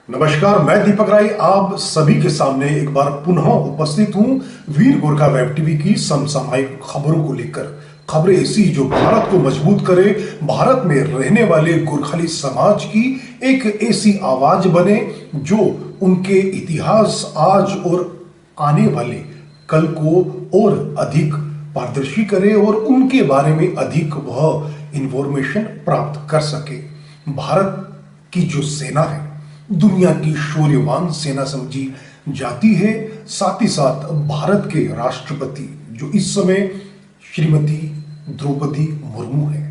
नमस्कार, मैं दीपक राय आप सभी के सामने एक बार पुनः उपस्थित हूं वीर गोरखा वेब टीवी की समसामयिक खबरों को लेकर। खबरें ऐसी जो भारत को मजबूत करे, भारत में रहने वाले गोरखाली समाज की एक ऐसी आवाज बने जो उनके इतिहास आज और आने वाले कल को और अधिक पारदर्शी करे और उनके बारे में अधिक वह इंफॉर्मेशन प्राप्त कर सके। भारत की जो सेना है दुनिया की शौर्यवान सेना समझी जाती है। साथ ही साथ भारत के राष्ट्रपति जो इस समय श्रीमती द्रौपदी मुर्मू है,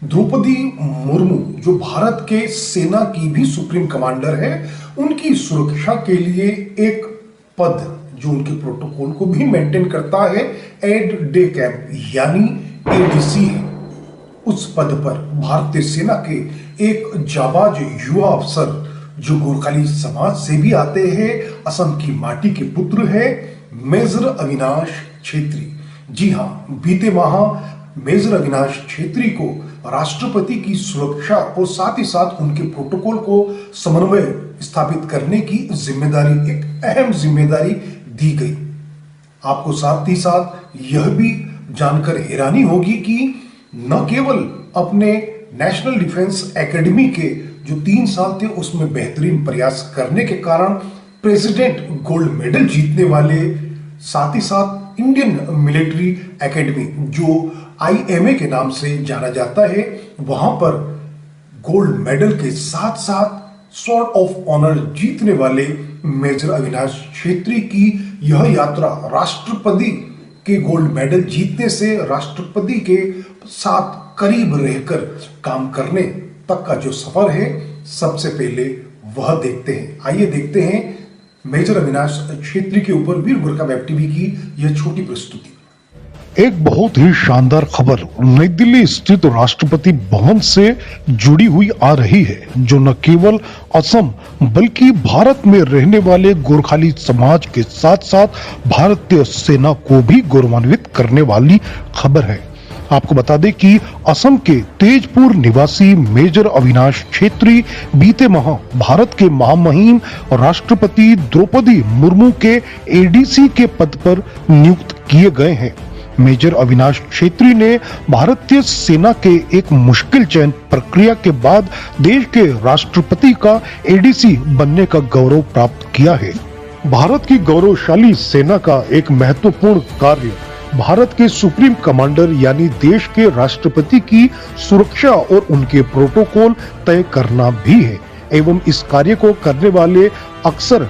द्रौपदी मुर्मू जो भारत के सेना की भी सुप्रीम कमांडर है, उनकी सुरक्षा के लिए एक पद जो उनके प्रोटोकॉल को भी मेंटेन करता है, एड डे कैंप यानी एडीसी है। उस पद पर भारतीय सेना के एक जाबाज युवा अफसर जो गोरखाली समाज से भी आते हैं, असम की माटी के पुत्र है, मेजर अविनाश छेत्री। जी हां, बीते माह मेजर अविनाश छेत्री को राष्ट्रपति की सुरक्षा और साथ ही साथ उनके प्रोटोकॉल को समन्वय स्थापित करने की जिम्मेदारी, एक अहम जिम्मेदारी दी गई। आपको साथ ही साथ यह भी जानकर हैरानी होगी कि न केवल अपने नेशनल डिफेंस एकेडमी के जो 3 साल थे उसमें बेहतरीन प्रयास करने के कारण प्रेसिडेंट गोल्ड मेडल जीतने वाले, साथ ही साथ इंडियन मिलिट्री एकेडमी जो IMA के नाम से जाना जाता है, वहां पर गोल्ड मेडल के साथ साथ स्वॉर्ड ऑफ ऑनर जीतने वाले मेजर अविनाश छेत्री की यह यात्रा राष्ट्रपति के गोल्ड मेडल जीतने से राष्ट्रपति के साथ करीब रहकर काम करने तक का जो सफर है, सबसे पहले वह देखते हैं। आइए देखते हैं मेजर अविनाश छेत्री के ऊपर वीर गोरखा वेब टीवी की यह छोटी प्रस्तुति। एक बहुत ही शानदार खबर नई दिल्ली स्थित राष्ट्रपति भवन से जुड़ी हुई आ रही है, जो न केवल असम बल्कि भारत में रहने वाले गोरखाली समाज के साथ साथ भारतीय सेना को भी गौरवान्वित करने वाली खबर है। आपको बता दें कि असम के तेजपुर निवासी मेजर अविनाश छेत्री बीते माह भारत के महामहिम राष्ट्रपति द्रौपदी मुर्मू के एडीसी के पद पर नियुक्त किए गए हैं। मेजर अविनाश छेत्री ने भारतीय सेना के एक मुश्किल चयन प्रक्रिया के बाद देश के राष्ट्रपति का एडीसी बनने का गौरव प्राप्त किया है। भारत की गौरवशाली सेना का एक महत्वपूर्ण कार्य भारत के सुप्रीम कमांडर यानी देश के राष्ट्रपति की सुरक्षा और उनके प्रोटोकॉल तय करना भी है, एवं इस कार्य को करने वाले अक्सर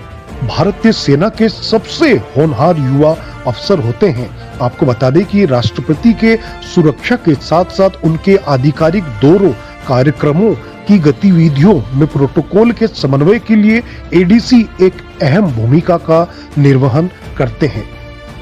भारतीय सेना के सबसे होनहार युवा अफसर होते हैं। आपको बता दें कि राष्ट्रपति के सुरक्षा के साथ साथ उनके आधिकारिक दौरों, कार्यक्रमों की गतिविधियों में प्रोटोकॉल के समन्वय के लिए एडीसी एक अहम भूमिका का निर्वहन करते हैं।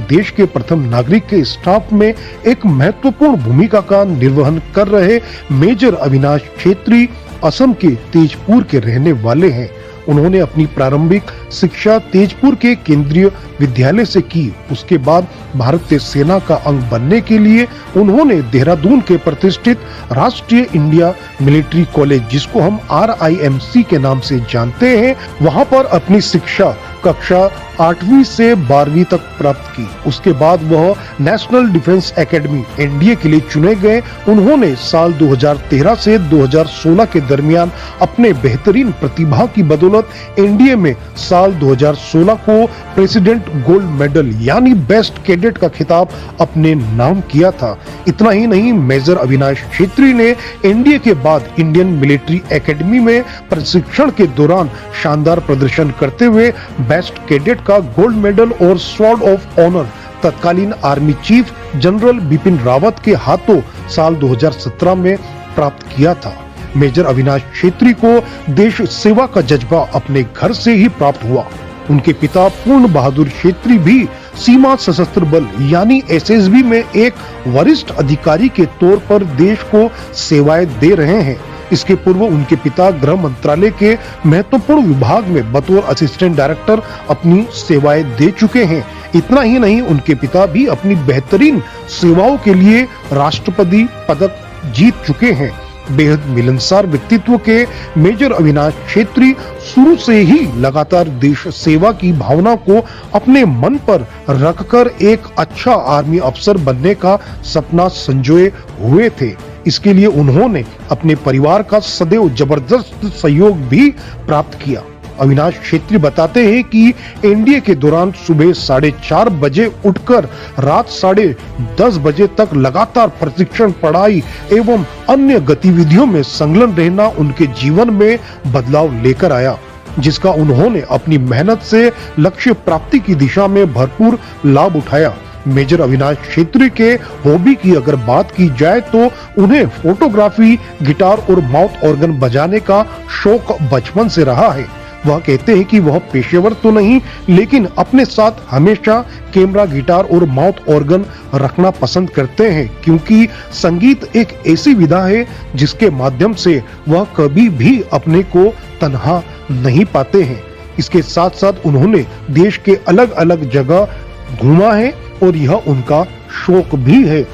देश के प्रथम नागरिक के स्टाफ में एक महत्वपूर्ण भूमिका का निर्वहन कर रहे मेजर अविनाश छेत्री असम के तेजपुर के रहने वाले हैं। उन्होंने अपनी प्रारंभिक शिक्षा तेजपुर के केंद्रीय विद्यालय से की। उसके बाद भारतीय सेना का अंग बनने के लिए उन्होंने देहरादून के प्रतिष्ठित राष्ट्रीय इंडिया मिलिट्री कॉलेज, जिसको हम RIMC के नाम से जानते हैं, वहां पर अपनी शिक्षा कक्षा 8वीं से 12वीं तक प्राप्त की। उसके बाद वह नेशनल डिफेंस एकेडमी NDA के लिए चुने गए। उन्होंने साल 2013 से 2016 के दरमियान अपने बेहतरीन प्रतिभा की बदौलत NDA में साल 2016 को प्रेसिडेंट गोल्ड मेडल यानी बेस्ट कैडेट का खिताब अपने नाम किया था। इतना ही नहीं, मेजर अविनाश छेत्री ने NDA के बाद इंडियन मिलिट्री एकेडमी में प्रशिक्षण के दौरान शानदार प्रदर्शन करते हुए बेस्ट कैडेट का गोल्ड मेडल और स्वॉर्ड ऑफ ऑनर तत्कालीन army chief general Bipin Rawat के हाथों साल 2017 में प्राप्त किया था। मेजर अविनाश छेत्री को देश सेवा का जज्बा अपने घर से ही प्राप्त हुआ। उनके पिता पूर्ण बहादुर छेत्री भी सीमा सशस्त्र बल यानी SSB में एक वरिष्ठ अधिकारी के तौर पर देश को सेवाएं दे रहे हैं। इसके पूर्व उनके पिता गृह मंत्रालय के महत्वपूर्ण विभाग में बतौर असिस्टेंट डायरेक्टर अपनी सेवाएं दे चुके हैं। इतना ही नहीं, उनके पिता भी अपनी बेहतरीन सेवाओं के लिए राष्ट्रपति पदक जीत चुके हैं। बेहद मिलनसार व्यक्तित्व के मेजर अविनाश छेत्री शुरू से ही लगातार देश सेवा की भावना को अपने मन पर रखकर एक अच्छा आर्मी अफसर बनने का सपना संजोए हुए थे। इसके लिए उन्होंने अपने परिवार का सदैव जबरदस्त सहयोग भी प्राप्त किया। अविनाश छेत्री बताते हैं कि एनडीए के दौरान सुबह 4:30 बजे उठकर रात 10:30 बजे तक लगातार प्रशिक्षण, पढ़ाई एवं अन्य गतिविधियों में संलग्न रहना उनके जीवन में बदलाव लेकर आया, जिसका उन्होंने अपनी मेहनत से लक्ष्य प्राप्ति की दिशा में भरपूर लाभ उठाया। मेजर अविनाश छेत्री के हॉबी की अगर बात की जाए तो उन्हें फोटोग्राफी, गिटार और माउथ ऑर्गन बजाने का शौक बचपन से रहा है। वह कहते हैं कि वह पेशेवर तो नहीं, लेकिन अपने साथ हमेशा कैमरा, गिटार और माउथ ऑर्गन रखना पसंद करते हैं, क्योंकि संगीत एक ऐसी विधा है जिसके माध्यम से वह कभी भी अपने को तन्हा नहीं पाते हैं। इसके साथ साथ उन्होंने देश के अलग अलग जगह घूमा है और यह उनका शौक भी है।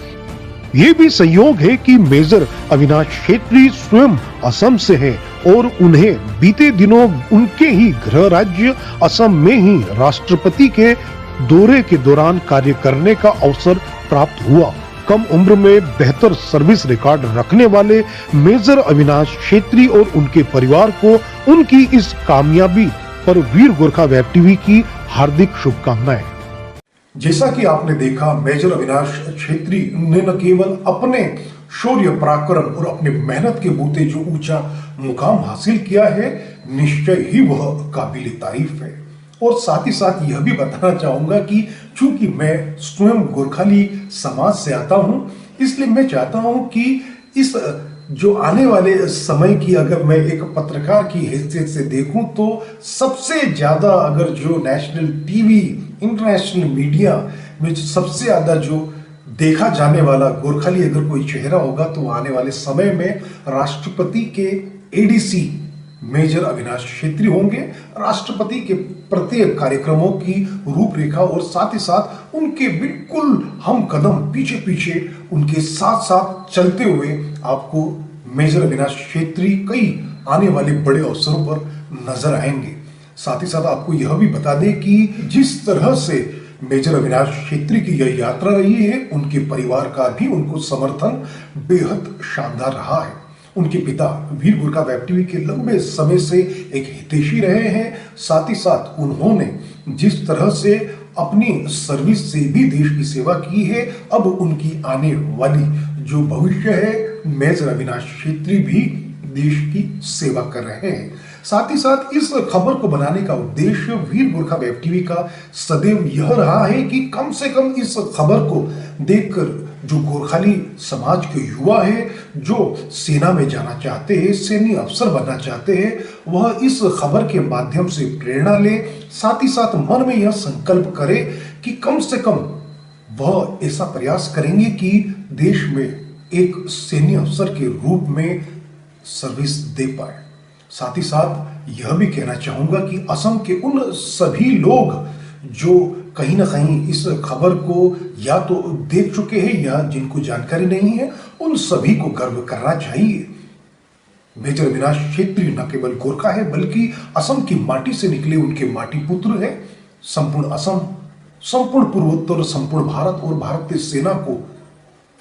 ये भी संयोग है कि मेजर अविनाश छेत्री स्वयं असम से हैं और उन्हें बीते दिनों उनके ही गृह राज्य असम में ही राष्ट्रपति के दौरे के दौरान कार्य करने का अवसर प्राप्त हुआ। कम उम्र में बेहतर सर्विस रिकॉर्ड रखने वाले मेजर अविनाश छेत्री और उनके परिवार को उनकी इस कामयाबी पर वीर गोरखा वेब टीवी की हार्दिक शुभकामनाएं। जैसा कि आपने देखा, मेजर अविनाश छेत्री ने न केवल अपने शौर्य, पराक्रम और अपने मेहनत के बूते जो ऊंचा मुकाम हासिल किया है, निश्चय ही वह काबिल तारीफ है। और साथ ही साथ यह भी बताना चाहूंगा कि चूंकि मैं स्वयं गोरखाली समाज से आता हूं, इसलिए मैं चाहता हूं कि इस जो आने वाले समय की अगर मैं एक पत्रकार की हैसियत से देखूं तो सबसे ज्यादा अगर जो नेशनल टीवी, इंटरनेशनल मीडिया में सबसे ज्यादा जो देखा जाने वाला गोरखाली अगर कोई चेहरा होगा तो आने वाले समय में राष्ट्रपति के एडीसी मेजर अविनाश छेत्री होंगे। राष्ट्रपति के प्रत्येक कार्यक्रमों की रूपरेखा और साथ ही साथ उनके बिल्कुल हम कदम पीछे पीछे उनके साथ साथ चलते हुए आपको मेजर अविनाश छेत्री कई आने वाले बड़े अवसरों पर नजर आएंगे। साथ ही साथ आपको यह भी बता दें कि जिस तरह से मेजर अविनाश छेत्री की यह यात्रा रही है, उनके परिवार का भी उनको समर्थन बेहद शानदार रहा है। उनके पिता वीर गोरखा वेब टीवी के लंबे समय से एक हितैषी रहे हैं। साथ ही साथ उन्होंने जिस तरह से अपनी सर्विस से भी देश की सेवा की है, अब उनकी आने वाली जो भविष्य है, मेजर अविनाश छेत्री भी देश की सेवा कर रहे हैं। साथ ही साथ इस खबर को बनाने का उद्देश्य वीर गोरखा वेब टीवी का सदैव यह रहा है कि कम से कम इस खबर को देखकर जो गोरखाली समाज के युवा है, जो सेना में जाना चाहते हैं, सैन्य अफसर बनना चाहते हैं, वह इस खबर के माध्यम से प्रेरणा ले, साथ ही साथ मन में यह संकल्प करे कि कम से कम वह ऐसा प्रयास करेंगे कि देश में एक सैन्य अफसर के रूप में सर्विस दे पाए। साथ ही साथ यह भी कहना चाहूंगा कि असम के उन सभी लोग जो कहीं ना कहीं इस खबर को या तो देख चुके हैं या जिनको जानकारी नहीं है, उन सभी को गर्व करना चाहिए। मेजर अविनाश छेत्री न केवल गोरखा है बल्कि असम की माटी से निकले उनके माटी पुत्र है। संपूर्ण असम, संपूर्ण पूर्वोत्तर, संपूर्ण भारत और भारतीय सेना को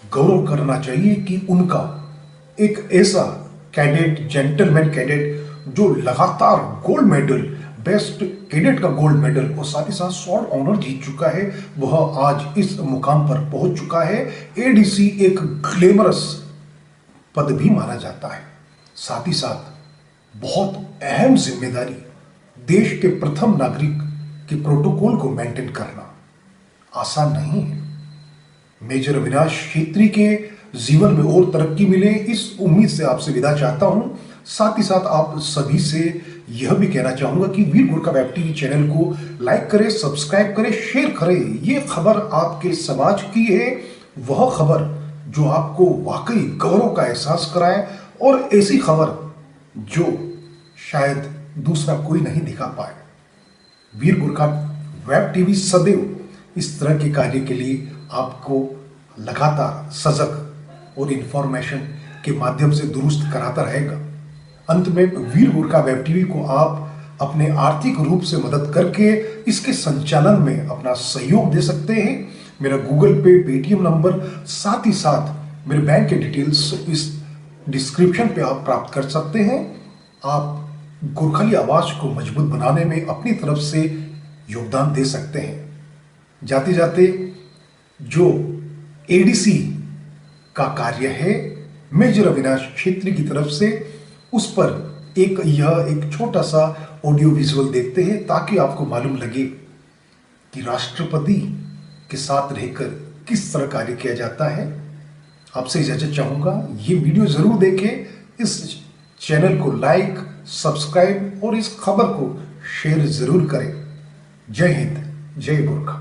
गौरव करना चाहिए कि उनका एक ऐसा कैडेट, जेंटलमैन कैडेट जो लगातार गोल्ड मेडल, बेस्ट कैडेट का गोल्ड मेडल और साथ ही साथ स्वॉर्ड ऑनर जीत चुका है, वह आज इस मुकाम पर पहुंच चुका है। एडीसी एक ग्लैमरस पद भी माना जाता है। साथ ही साथ बहुत अहम जिम्मेदारी, देश के प्रथम नागरिक के प्रोटोकॉल को मेंटेन करना आसान नहीं है। मेजर अविनाश छेत्री के जीवन में और तरक्की मिले, इस उम्मीद से आपसे विदा चाहता हूं। साथ ही साथ आप सभी से यह भी कहना चाहूंगा कि वीर गोरखा वेब टीवी चैनल को लाइक करें, सब्सक्राइब करें, शेयर करें। ये खबर आपके समाज की है, वह खबर जो आपको वाकई गौरव का एहसास कराए और ऐसी खबर जो शायद दूसरा कोई नहीं दिखा पाए। वीर गोरखा वेब टीवी सदैव इस तरह के कार्य के लिए आपको लगातार सजग और इंफॉर्मेशन के माध्यम से दुरुस्त कराता रहेगा। अंत में वीर गोरखा वेब टीवी को आप अपने आर्थिक रूप से मदद करके इसके संचालन में अपना सहयोग दे सकते हैं। मेरा गूगल पे, पेटीएम नंबर, साथ ही साथ मेरे बैंक के डिटेल्स इस डिस्क्रिप्शन पे आप प्राप्त कर सकते हैं। आप गोरखाली आवाज को मजबूत बनाने में अपनी तरफ से योगदान दे सकते हैं। जाते जाते जो एडीसी का कार्य है मेजर अविनाश क्षेत्री की तरफ से, उस पर एक छोटा सा ऑडियो विजुअल देखते हैं ताकि आपको मालूम लगे कि राष्ट्रपति के साथ रहकर किस तरह कार्य किया जाता है। आपसे इजाजत चाहूंगा, ये वीडियो जरूर देखें, इस चैनल को लाइक, सब्सक्राइब और इस खबर को शेयर जरूर करें। जय हिंद, जय गोरखा।